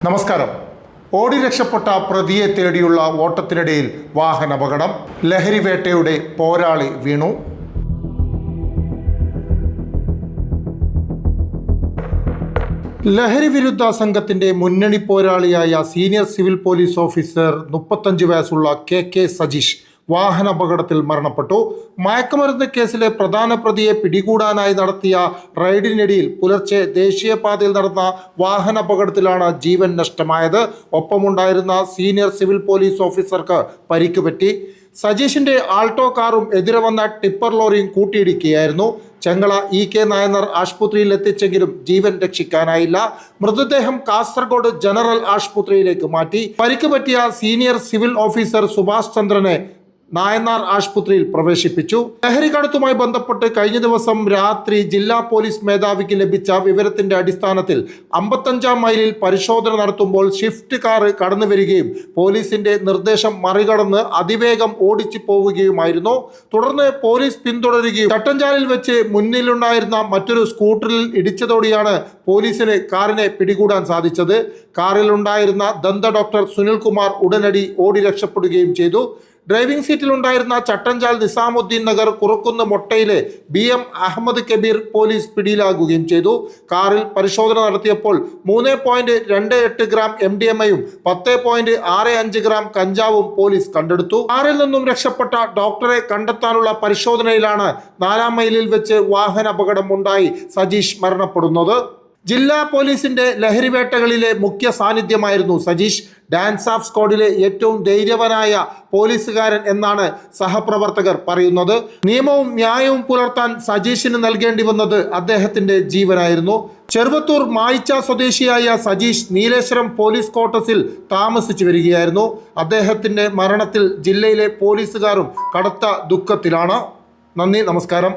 നമസ്കാരം. ഓടി രക്ഷപ്പെട്ട പ്രതിയെ തേടിയുള്ള ഓട്ടത്തിനിടയിൽ വാഹനാപകടം. ലഹരിവേട്ടയുടെ പോരാളി വീണു. ലഹരി വിരുദ്ധ സംഘത്തിന്റെ മുന്നണി പോരാളിയായ സീനിയർ സിവിൽ പോലീസ് ഓഫീസർ 35 വയസ്സുള്ള കെ സജീഷ് വാഹനാപകടത്തിൽ മരണപ്പെട്ടു. മയക്കുമരുന്ന് കേസിലെ പ്രധാന പ്രതിയെ പിടികൂടാനായി നടത്തിയ റെയ്ഡിനിടയിൽ പുലർച്ചെ ദേശീയപാതയിൽ നടന്ന വാഹനാപകടത്തിലാണ് ജീവൻ നഷ്ടമായത്. ഒപ്പമുണ്ടായിരുന്ന സീനിയർ സിവിൽ പോലീസ് ഓഫീസർക്ക് പരിക്കുപറ്റി. സജീഷിന്റെ ആൾട്ടോ കാറും എതിരെ വന്ന ടിപ്പർ ലോറിയും കൂട്ടിയിടിക്കുകയായിരുന്നു. ചെങ്ങള EK നായനാർ ആശുപത്രിയിൽ എത്തിച്ചെങ്കിലും ജീവൻ രക്ഷിക്കാനായില്ല. മൃതദേഹം കാസർഗോഡ് ജനറൽ ആശുപത്രിയിലേക്ക് മാറ്റി. പരിക്ക് പറ്റിയ സീനിയർ സിവിൽ ഓഫീസർ സുഭാഷ് ചന്ദ്രനെ നായനാർ ആശുപത്രിയിൽ പ്രവേശിപ്പിച്ചു. ലഹരിക്കടത്തുമായി ബന്ധപ്പെട്ട് കഴിഞ്ഞ ദിവസം രാത്രി ജില്ലാ പോലീസ് മേധാവിക്ക് ലഭിച്ച വിവരത്തിന്റെ അടിസ്ഥാനത്തിൽ 55-ാം മൈലിൽ പരിശോധന നടത്തുമ്പോൾ ഷിഫ്റ്റ് കാർ കടന്നു വരികയും പോലീസിന്റെ നിർദ്ദേശം മറികടന്ന് അതിവേഗം ഓടിച്ചു പോവുകയുമായിരുന്നു. തുടർന്ന് പോലീസ് പിന്തുടരുകയും ചട്ടഞ്ചാലിൽ വെച്ച് മുന്നിലുണ്ടായിരുന്ന മറ്റൊരു സ്കൂട്ടറിൽ ഇടിച്ചതോടെയാണ് പോലീസിന് കാറിനെ പിടികൂടാൻ സാധിച്ചത്. കാറിലുണ്ടായിരുന്ന ദന്ത ഡോക്ടർ സുനിൽകുമാർ ഉടനടി ഓടി രക്ഷപ്പെടുകയും ചെയ്തു. ഡ്രൈവിംഗ് സീറ്റിലുണ്ടായിരുന്ന ചട്ടഞ്ചാൽ നിസാമുദ്ദീൻ നഗർ കുറുക്കുന്ന് മൊട്ടയിലെ BM അഹമ്മദ് കബീർ പോലീസ് പിടിയിലാകുകയും ചെയ്തു. കാറിൽ പരിശോധന നടത്തിയപ്പോൾ 3.28 ഗ്രാം MDMA-യും 10.65 ഗ്രാം കഞ്ചാവും പോലീസ് കണ്ടെടുത്തു. കാറിൽ നിന്നും രക്ഷപ്പെട്ട ഡോക്ടറെ കണ്ടെത്താനുള്ള പരിശോധനയിലാണ് 4-ാം മൈലിൽ വെച്ച് വാഹനാപകടം ഉണ്ടായി സജീഷ് മരണപ്പെടുന്നത്. ജില്ലാ പോലീസിന്റെ ലഹരിവേട്ടകളിലെ മുഖ്യ സാന്നിധ്യമായിരുന്നു സജീഷ്. ഡാൻസ് ഓഫ് സ്ക്വാഡിലെ ഏറ്റവും ധൈര്യവനായ പോലീസുകാരൻ എന്നാണ് സഹപ്രവർത്തകർ പറയുന്നത്. നിയമവും ന്യായവും പുലർത്താൻ സജീഷിന് നൽകേണ്ടി വന്നത് അദ്ദേഹത്തിന്റെ ജീവനായിരുന്നു. ചെറുവത്തൂർ മായിച്ച സ്വദേശിയായ സജീഷ് നീലേശ്വരം പോലീസ് ക്വാർട്ടേഴ്സിൽ താമസിച്ചു വരികയായിരുന്നു. അദ്ദേഹത്തിന്റെ മരണത്തിൽ ജില്ലയിലെ പോലീസുകാരും കടുത്ത ദുഃഖത്തിലാണ്. നന്ദി, നമസ്കാരം.